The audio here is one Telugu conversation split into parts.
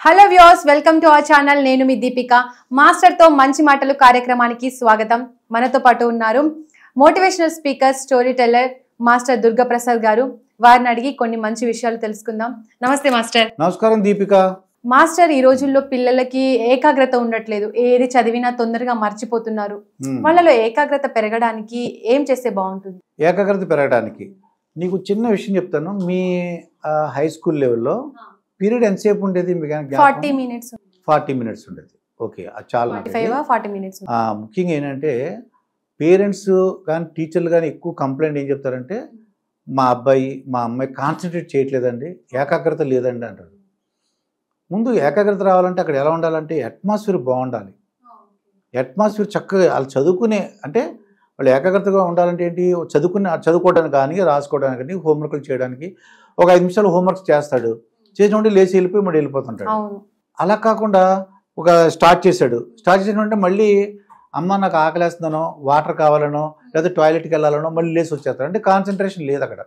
Hello viewers, welcome to our channel. నేను మీ దీపిక. మాస్టర్ తో మంచి మాటలు కార్యక్రమానికి స్వాగతం. మనతో పాటు ఉన్నారు motivational speaker, story teller master Durga Prasad గారు. వారిని అడిగి కొన్ని మంచి విషయాలు తెలుసుకుందాం. నమస్తే మాస్టర్. నమస్కారం దీపిక. మాస్టర్, ఈ రోజుల్లో పిల్లలకి ఏకాగ్రత ఉండట్లేదు. ఏది చదివినా తొందరగా మర్చిపోతున్నారు. వాళ్ళలో ఏకాగ్రత పెరగడానికి ఏం చేస్తే బాగుంటుంది? ఏకాగ్రత పెరగడానికి నీకు చిన్న విషయం చెప్తాను. మీ హై స్కూల్ లెవెల్లో పీరియడ్ ఎంతసేపు ఉండేది? 40 మినిట్స్ ఉండేది. ఓకే, అది చాలా 40 మినిట్స్. ముఖ్యంగా ఏంటంటే పేరెంట్స్ కానీ టీచర్లు కానీ ఎక్కువ కంప్లైంట్ ఏం చెప్తారంటే, మా అబ్బాయి మా అమ్మాయి కాన్సన్ట్రేట్ చేయట్లేదండి, ఏకాగ్రత లేదండి అంటారు. ముందు ఏకాగ్రత రావాలంటే అక్కడ ఎలా ఉండాలంటే అట్మాస్ఫియర్ బాగుండాలి. అట్మాస్ఫియర్ చక్కగా వాళ్ళు చదువుకునే, అంటే వాళ్ళు ఏకాగ్రతగా ఉండాలంటే ఏంటి, చదువుకోవడానికి కానీ రాసుకోవడానికి కానీ హోంవర్క్లు చేయడానికి ఒక 5 నిమిషాలు హోంవర్క్స్ చేస్తాడు, చేసినప్పుడు లేచి వెళ్ళిపోయి మళ్ళీ వెళ్ళిపోతుంటాడు. అలా కాకుండా ఒక స్టార్ట్ చేసినట్టే మళ్ళీ అమ్మ నాకు ఆకలేస్తున్నానో, వాటర్ కావాలనో, లేదా టాయిలెట్కి వెళ్ళాలనో మళ్ళీ లేచి వచ్చేస్తాడు. అంటే కాన్సన్ట్రేషన్ లేదు అక్కడ.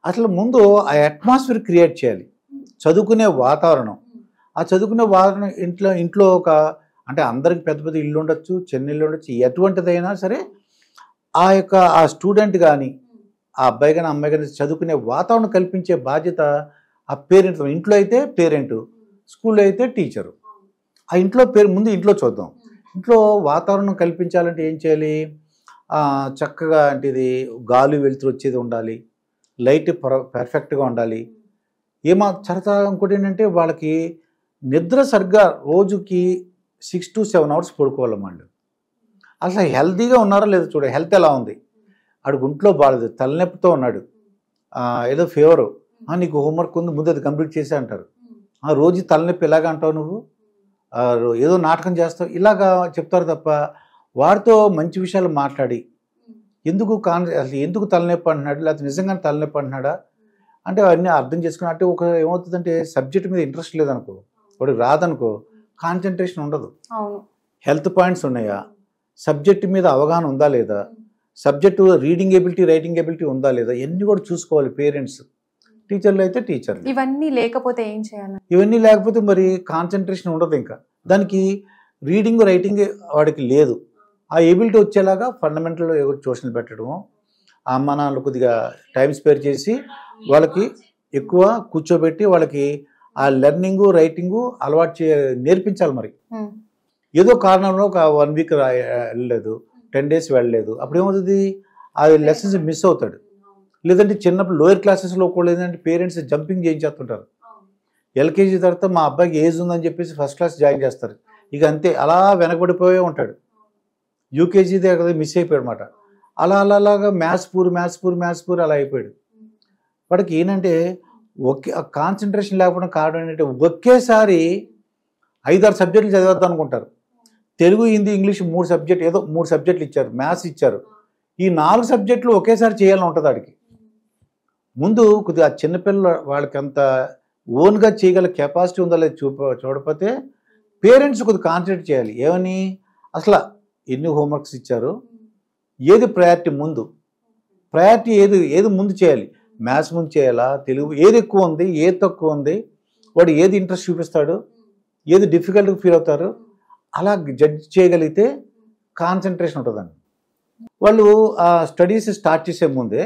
అసలు ముందు ఆ అట్మాస్ఫియర్ క్రియేట్ చేయాలి, చదువుకునే వాతావరణం. ఆ చదువుకునే వాతావరణం ఇంట్లో ఒక, అంటే అందరికి పెద్ద పెద్ద ఇల్లు ఉండొచ్చు, చిన్న ఇల్లు ఉండొచ్చు, ఎటువంటిదైనా సరే ఆ స్టూడెంట్ కానీ ఆ అబ్బాయి కానీ అమ్మాయి కానీ చదువుకునే వాతావరణం కల్పించే బాధ్యత ఆ పేరెంట్స్. ఇంట్లో అయితే పేరెంట్, స్కూల్లో అయితే టీచరు. ఆ ముందు ఇంట్లో చూద్దాం. ఇంట్లో వాతావరణం కల్పించాలంటే ఏం చేయాలి? చక్కగా అంటే ఇది గాలి వెలుతురు వచ్చేది ఉండాలి, లైట్ పర్ఫెక్ట్గా ఉండాలి. సరదా ఇంకోటి ఏంటంటే వాళ్ళకి నిద్ర సరిగ్గా రోజుకి 6 to 7 hours పడుకోవాలి. వాళ్ళు అసలు హెల్తీగా ఉన్నారో లేదో చూడ. హెల్త్ ఎలా ఉంది? ఆడు ఒంట్లో బాగాలేదు, తలనొప్పితో ఉన్నాడు, ఏదో ఫీవరు, నీకు హోంవర్క్ ఉంది ముందు అది కంప్లీట్ చేసే అంటారు. రోజు తలనొప్పి ఇలాగ అంటావు, నువ్వు ఏదో నాటకం చేస్తావు, ఇలాగా చెప్తారు తప్ప వాడితో మంచి విషయాలు మాట్లాడి అసలు ఎందుకు తలనొప్పి అంటున్నాడు, లేకపోతే నిజంగానే తలనొప్పి అంటున్నాడా అంటే అవన్నీ అర్థం చేసుకుని. అంటే ఏమవుతుందంటే సబ్జెక్ట్ మీద ఇంట్రెస్ట్ లేదనుకో, వాడికి రాదనుకో, కాన్సన్ట్రేషన్ ఉండదు. హెల్త్ పాయింట్స్ ఉన్నాయా, సబ్జెక్ట్ మీద అవగాహన ఉందా లేదా, subject reading ability, writing ability ఉందా లేదా, ఇవన్నీ కూడా చూసుకోవాలి పేరెంట్స్. టీచర్లు అయితే టీచర్లు. ఇవన్నీ లేకపోతే ఏం చేయాలి? ఇవన్నీ లేకపోతే మరి కాన్సన్ట్రేషన్ ఉండదు. ఇంకా దానికి రీడింగ్ రైటింగ్ వాడికి లేదు. ఆ ఎబిలిటీ వచ్చేలాగా ఫండమెంటల్ ట్యూషన్లు పెట్టడము, ఆ అమ్మ నాన్నలు కొద్దిగా టైం స్పేర్ చేసి వాళ్ళకి ఎక్కువ కూర్చోబెట్టి వాళ్ళకి ఆ లెర్నింగ్ రైటింగ్ అలవాటు నేర్పించాలి. మరి ఏదో కారణంలో ఒక 1 week వెళ్ళలేదు, 10 days వెళ్ళలేదు, అప్పుడు ఏమవుతుంది, ఆ లెసన్స్ మిస్ అవుతాడు. లేదంటే చిన్నప్పుడు లోయర్ క్లాసెస్లో కూడా ఏంటంటే పేరెంట్స్ జంపింగ్ చేయించేస్తుంటారు. ఎల్కేజీ తర్వాత మా అబ్బాయికి ఏజ్ ఉందని చెప్పేసి ఫస్ట్ క్లాస్ జాయిన్ చేస్తారు. ఇక అంతే, అలా వెనకబడిపోయే ఉంటాడు. యూకేజీ దగ్గర మిస్ అయిపోయాడు అనమాట. అలాగా మ్యాథ్స్ పూర్ అలా అయిపోయాడు. వాడికి ఏంటంటే కాన్సన్ట్రేషన్ లేకపోవడం కారణం ఏంటంటే ఒకేసారి 5-6 సబ్జెక్టులు చదివేద్దాం అనుకుంటారు. తెలుగు, హిందీ, ఇంగ్లీష్ 3 సబ్జెక్ట్, ఏదో 3 సబ్జెక్టులు ఇచ్చారు, మ్యాథ్స్ ఇచ్చారు. ఈ 4 సబ్జెక్టులు ఒకేసారి చేయాలని ఉంటుంది వాడికి. ముందు కొద్దిగా చిన్నపిల్లలు వాళ్ళకి అంత ఓన్గా చేయగల కెపాసిటీ ఉందా లేదు చూడకపోతే పేరెంట్స్ కొద్దిగా కాన్సన్ట్రేట్ చేయాలి. ఏమని, అసలు ఎన్ని హోంవర్క్స్ ఇచ్చారు, ఏది ప్రయారిటీ ఏది ముందు చేయాలి, మ్యాథ్స్ ముందు చేయాలా, తెలుగు ఏది ఎక్కువ ఉంది, ఏది తక్కువ ఉంది, వాడు ఏది ఇంట్రెస్ట్ చూపిస్తాడు, ఏది డిఫికల్ట్గా ఫీల్ అవుతారు, అలా జడ్జ్ చేయగలిగితే కాన్సన్ట్రేషన్ ఉంటుందండి. వాళ్ళు ఆ స్టడీస్ స్టార్ట్ చేసే ముందే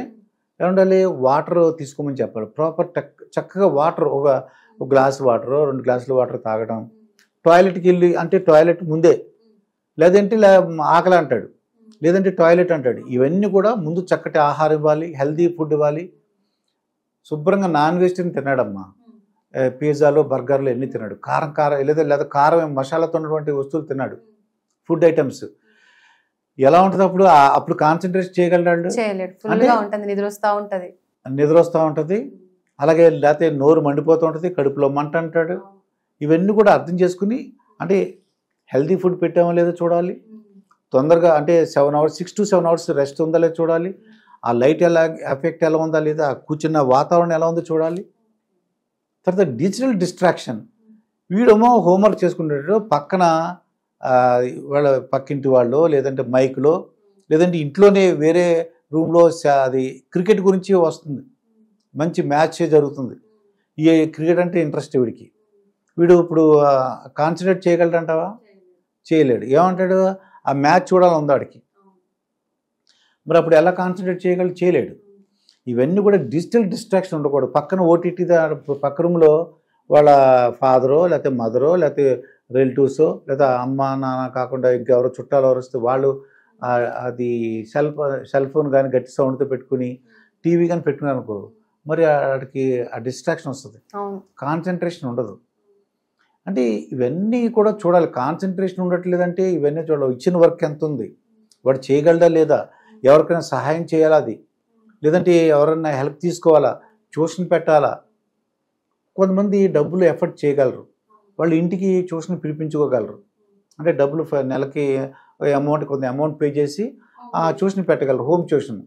ఏముండాలి, వాటర్ తీసుకోమని చెప్పాలి. ప్రాపర్ చక్కగా వాటర్, ఒక గ్లాస్ వాటర్, 2 గ్లాసులు వాటర్ తాగడం. టాయిలెట్కి వెళ్ళి అంటే టాయిలెట్ ముందే, లేదంటే ఆకలి అంటాడు, లేదంటే టాయిలెట్ అంటాడు. ఇవన్నీ కూడా ముందు చక్కటి ఆహారం ఇవ్వాలి, హెల్దీ ఫుడ్ ఇవ్వాలి. శుభ్రంగా నాన్ వెజిటేరియన్ తిన్నాడమ్మా, పిజ్జాలు బర్గర్లు ఎన్ని తిన్నాడు, కారం లేదా కారం మసాలాతో ఉన్నటువంటి వస్తువులు తిన్నాడు, ఫుడ్ ఐటమ్స్. ఎలా ఉంటుంది అప్పుడు కాన్సన్ట్రేట్ చేయగలడు? నిద్ర వస్తూ ఉంటుంది. అలాగే లేకపోతే నోరు మండిపోతూ ఉంటుంది, కడుపులో మంట అంటాడు. ఇవన్నీ కూడా అర్థం చేసుకుని, అంటే హెల్తీ ఫుడ్ పెట్టామో లేదో చూడాలి. తొందరగా అంటే 6 to 7 hours రెస్ట్ ఉందా లేదో చూడాలి. ఆ లైట్ ఎఫెక్ట్ ఎలా ఉందా లేదా, కూర్చున్న వాతావరణం ఎలా ఉందో చూడాలి. తర్వాత డిజిటల్ డిస్ట్రాక్షన్. వీడేమో హోంవర్క్ చేసుకుంటాడు, పక్కన వాళ్ళ పక్కింటి వాళ్ళు, లేదంటే మైక్లో, లేదంటే ఇంట్లోనే వేరే రూమ్లో అది క్రికెట్ గురించి వస్తుంది, మంచి మ్యాచ్ జరుగుతుంది. ఈ క్రికెట్ అంటే ఇంట్రెస్ట్ వీడికి. వీడు ఇప్పుడు కాన్సన్ట్రేట్ చేయగలడంటావా? చేయలేడు. ఏమంటాడు? ఆ మ్యాచ్ చూడాలని ఉంది వాడికి. మరి అప్పుడు ఎలా కాన్సన్ట్రేట్ చేయలేడు. ఇవన్నీ కూడా డిజిటల్ డిస్ట్రాక్షన్ ఉండకూడదు. పక్కన ఓటీటీ పక్క రూమ్లో వాళ్ళ ఫాదరో లేకపోతే మదరో లేకపోతే రిలేటివ్సో లేదా అమ్మ నాన్న కాకుండా ఇంకెవరో చుట్టాలు ఎవరు వస్తే వాళ్ళు అది సెల్ ఫోన్ కానీ గట్టి సౌండ్తో పెట్టుకుని టీవీ కానీ పెట్టుకున్నారు అనుకో, మరి వాడికి ఆ డిస్ట్రాక్షన్ వస్తుంది, కాన్సన్ట్రేషన్ ఉండదు. అంటే ఇవన్నీ కూడా చూడాలి. కాన్సన్ట్రేషన్ ఉండట్లేదంటే ఇవన్నీ చూడాలి. ఇచ్చిన వర్క్ ఎంత ఉంది, వాడు చేయగలడా లేదా, ఎవరికైనా సహాయం చేయాలా, అది లేదంటే ఎవరైనా హెల్ప్ తీసుకోవాలా, ట్యూషన్ పెట్టాలా. కొంతమంది డబ్బులు ఎఫర్ట్ చేయగలరు, వాళ్ళు ఇంటికి ట్యూషన్ పిలిపించుకోగలరు. అంటే డబ్బులు నెలకి కొంత అమౌంట్ పే చేసి ట్యూషన్ పెట్టగలరు, హోమ్ ట్యూషన్.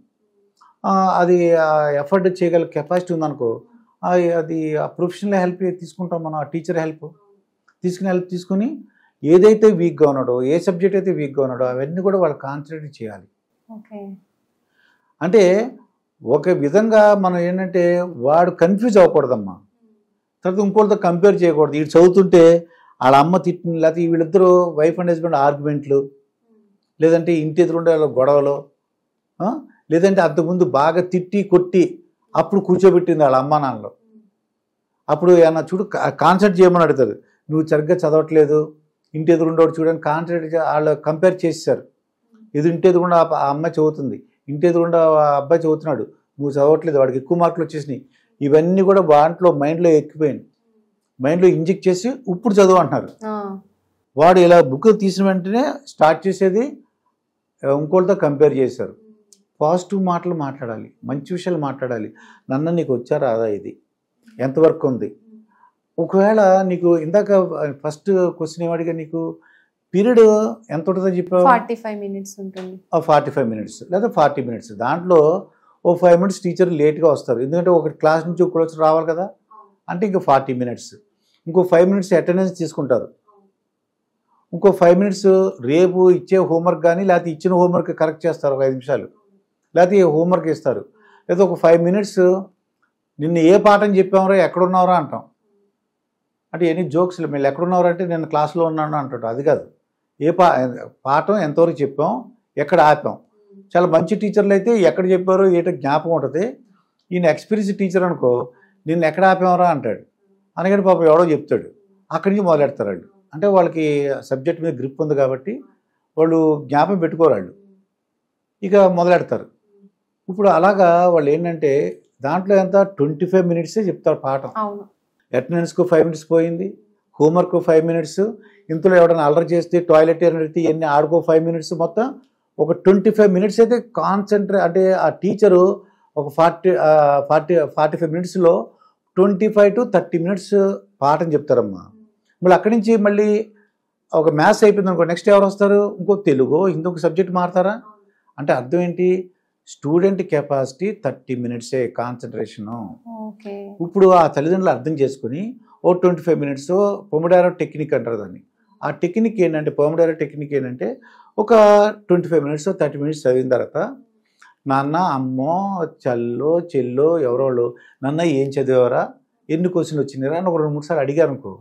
అది ఎఫర్ట్ చేయగల కెపాసిటీ ఉందనుకో, అది ఆ ప్రొఫెషనల్ హెల్ప్ తీసుకుంటాం మనం. ఆ టీచర్ హెల్ప్ తీసుకుని ఏదైతే వీక్గా ఉన్నాడో, ఏ సబ్జెక్ట్ అయితే వీక్గా ఉన్నాడో అవన్నీ కూడా వాళ్ళు కాన్సన్ట్రేట్ చేయాలి. అంటే ఒక విధంగా మనం ఏంటంటే వాడు కన్ఫ్యూజ్ అవ్వకూడదమ్మా. తర్వాత ఇంకోటితో కంపేర్ చేయకూడదు. వీడు చదువుతుంటే వాళ్ళ అమ్మ తిట్టిన, లేకపోతే వీళ్ళిద్దరూ వైఫ్ అండ్ హస్బెండ్ ఆర్గ్యుమెంట్లు, లేదంటే ఇంటి ఎదురుండే గొడవలు, లేదంటే అంతకుముందు బాగా తిట్టి కొట్టి అప్పుడు కూర్చోబెట్టింది వాళ్ళ అమ్మ నాన్నలో. అప్పుడు ఏమన్నా చూడు కాన్సన్ట్రేట్ చేయమని అడుగుతారు, నువ్వు సరిగ్గా చదవట్లేదు, ఇంటి ఎదురుండేవాడు చూడని కాన్సన్ట్రేట్ వాళ్ళు కంపేర్ చేసేసారు. ఇంటి ఎదురుకుండా ఆ అమ్మాయి చదువుతుంది, ఇంటి ఎదురుకుండా ఆ అబ్బాయి చదువుతున్నాడు, నువ్వు చదవట్లేదు, వాడికి ఎక్కువ మార్కులు వచ్చేసినాయి. ఇవన్నీ కూడా వాటిలో మైండ్లో ఎక్కిపోయింది, మైండ్లో ఇంజెక్ట్ చేసి ఇప్పుడు చదువు అంటున్నారు. వాడు ఇలా బుక్ తీసిన వెంటనే స్టార్ట్ చేసేది ఇంకోటితో కంపేర్ చేశారు. పాజిటివ్ మాటలు మాట్లాడాలి, మంచి విషయాలు మాట్లాడాలి. నాన్న నీకు వచ్చా రాదా, ఇది ఎంతవరకు ఉంది. ఒకవేళ నీకు ఇందాక ఫస్ట్ క్వశ్చన్ ఏమడిగా, నీకు పీరియడ్ ఎంత ఉంటుందో చెప్పావు? 45 minutes ఉంటుంది. 45 minutes లేదా 40 minutes. దాంట్లో ఓ 5 minutes టీచర్ లేట్గా వస్తారు, ఎందుకంటే ఒక క్లాస్ నుంచి ఒక క్లాస్ రావాలి కదా, అంటే ఇంకో 40 minutes. ఇంకో 5 minutes అటెండెన్స్ తీసుకుంటారు. ఇంకో 5 minutes రేపు ఇచ్చే హోంవర్క్ కానీ లేకపోతే ఇచ్చిన హోంవర్క్ కరెక్ట్ చేస్తారు, ఒక 5 నిమిషాలు, లేకపోతే హోంవర్క్ ఇస్తారు. లేదా ఒక 5 minutes నిన్ను ఏ పాఠం చెప్పామరా, ఎక్కడున్నారా అంటాం. అంటే ఎన్ని జోక్స్, మీరు ఎక్కడున్నారా అంటే నేను క్లాస్లో ఉన్నాను అంటాడు. అది కాదు, ఏ పాఠం ఎంతవరకు చెప్పాం, ఎక్కడ ఆపాం. చాలా మంచి టీచర్లు అయితే ఎక్కడ చెప్పారో ఏటో జ్ఞాపకం ఉంటుంది. ఈయన ఎక్స్పీరియన్స్ టీచర్ అనుకో, నిన్ను ఎక్కడ ఆపామరా అంటాడు. అందుకని పాపం ఎవడో చెప్తాడు, అక్కడి నుంచి మొదలెడతారు వాళ్ళు. అంటే వాళ్ళకి సబ్జెక్ట్ మీద గ్రిప్ ఉంది కాబట్టి వాళ్ళు జ్ఞాపకం పెట్టుకోరు వాళ్ళు, ఇక మొదలెడతారు. ఇప్పుడు అలాగా వాళ్ళు ఏంటంటే దాంట్లో ఎంత 25 minutes చెప్తారు పాఠం. అటెండెన్స్కు 5 minutes పోయింది, హోంవర్క్ 5 minutes, ఇంతలో ఎవడైనా అల్లరి చేస్తే టాయిలెట్ ఎన్ని ఎన్ని ఆడుకో 5 minutes, మొత్తం ఒక 25 minutes అయితే కాన్సన్ట్రేట్. అంటే ఆ టీచరు ఒక 45 minutesలో 25 to 30 minutes పాఠం చెప్తారమ్మా. మళ్ళీ అక్కడి నుంచి మళ్ళీ ఒక మ్యాథ్స్ అయిపోయింది అనుకో, నెక్స్ట్ ఎవరు వస్తారు, ఇంకో తెలుగు ఇంకొక సబ్జెక్ట్ మారుతారా. అంటే అర్థం ఏంటి, స్టూడెంట్ కెపాసిటీ 30 minutes కాన్సన్ట్రేషను. ఇప్పుడు ఆ తల్లిదండ్రులు అర్థం చేసుకుని ఓ 25 minutes పొమడారో టెక్నిక్ అంటారు దాన్ని. ఆ టెక్నిక్ ఏంటంటే, పొమడారో టెక్నిక్ ఏంటంటే ఒక 25 minutes 30 minutes చదివిన తర్వాత నాన్న అమ్మో చల్లో చెల్లో ఎవరోళ్ళు నాన్న ఏం చదివారా, ఎన్ని క్వశ్చన్లు వచ్చినారా అని ఒక 2-3 సార్లు అడిగారు అనుకో,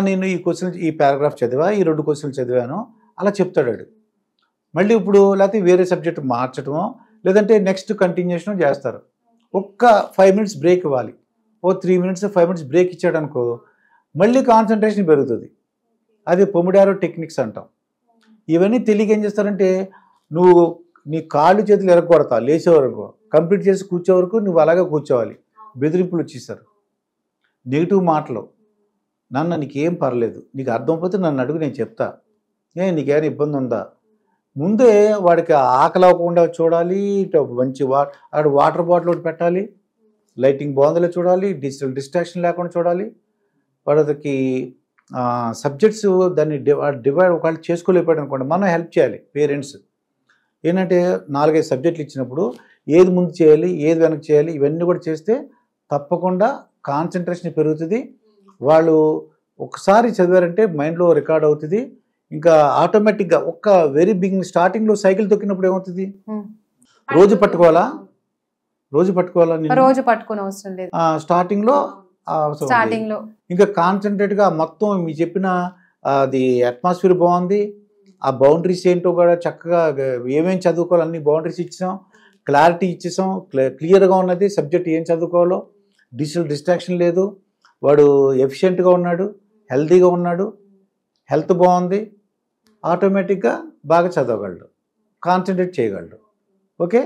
నేను ఈ క్వశ్చన్ ఈ పారాగ్రాఫ్ చదివా, ఈ 2 క్వశ్చన్లు చదివాను అలా చెప్తాడు. మళ్ళీ ఇప్పుడు లేకపోతే వేరే సబ్జెక్ట్ మార్చడమో లేదంటే నెక్స్ట్ కంటిన్యూషన్ చేస్తారు. ఒక్క 5 minutes బ్రేక్ ఇవ్వాలి. ఓ 3 minutes 5 minutes బ్రేక్ ఇచ్చాడు అనుకో, మళ్ళీ కాన్సన్ట్రేషన్ పెరుగుతుంది. అది పొమడారో టెక్నిక్స్ అంటాం. ఇవన్నీ తెలియక ఏం చేస్తారంటే, నువ్వు నీ కాళ్ళు చేతులు ఎరగొడతా లేచే వరకు, కంప్లీట్ చేసి కూర్చో వరకు నువ్వు అలాగే కూర్చోవాలి. బెదిరింపులు వచ్చేస్తారు, నెగిటివ్ మాటలు. నాన్న నీకేం పర్లేదు, నీకు అర్థమైపోతే నన్ను అడుగు, నేను చెప్తా, నీకేమైనా ఇబ్బంది ఉందా. ముందే వాడికి ఆకలి అవ్వకుండా చూడాలి, మంచి అక్కడ వాటర్ బాటిల్ ఒకటి పెట్టాలి, లైటింగ్ బాగుందిలే చూడాలి, డిజిటల్ డిస్ట్రాక్షన్ లేకుండా చూడాలి. వాడికి సబ్జెక్ట్స్ దాన్ని డివైడ్ ఒకవేళ చేసుకోలేకపోయాడు అనుకోండి, మనం హెల్ప్ చేయాలి. పేరెంట్స్ ఏంటంటే 4-5 సబ్జెక్టులు ఇచ్చినప్పుడు ఏది ముందు చేయాలి, ఏది వెనక్కి చేయాలి, ఇవన్నీ కూడా చేస్తే తప్పకుండా కాన్సన్ట్రేషన్ పెరుగుతుంది. వాళ్ళు ఒకసారి చదివారంటే మైండ్లో రికార్డ్ అవుతుంది. ఇంకా ఆటోమేటిక్గా ఒక్క వెరీ బిగినింగ్ స్టార్టింగ్లో సైకిల్ తొక్కినప్పుడు ఏమవుతుంది, రోజు పట్టుకోవాలా, రోజు పట్టుకునే అవసరం లేదు. స్టార్టింగ్లో అవసరం ఉంది. స్టార్టింగ్ లో ఇంకా కాన్సన్ట్రేట్గా మొత్తం మీరు చెప్పిన అది అట్మాస్ఫియర్ బాగుంది, ఆ బౌండరీస్ ఏంటో కూడా చక్కగా ఏమేమి చదువుకోవాలి అన్ని బౌండరీస్ ఇచ్చాం, క్లారిటీ ఇచ్చేసాం, క్లియర్గా ఉన్నది సబ్జెక్ట్ ఏం చదువుకోవాలో, డిజిటల్ డిస్ట్రాక్షన్ లేదు, వాడు ఎఫిషియెంట్గా ఉన్నాడు, హెల్తీగా ఉన్నాడు, హెల్త్ బాగుంది, ఆటోమేటిక్గా బాగా చదవగలడు, కాన్సన్ట్రేట్ చేయగలడు. ఓకే.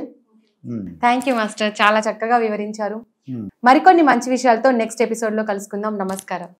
థ్యాంక్ యూ మాస్టర్, చాలా చక్కగా వివరించారు. మరికొన్ని మంచి విషయాలతో నెక్స్ట్ ఎపిసోడ్ లో కలుసుకుందాం. నమస్కారం.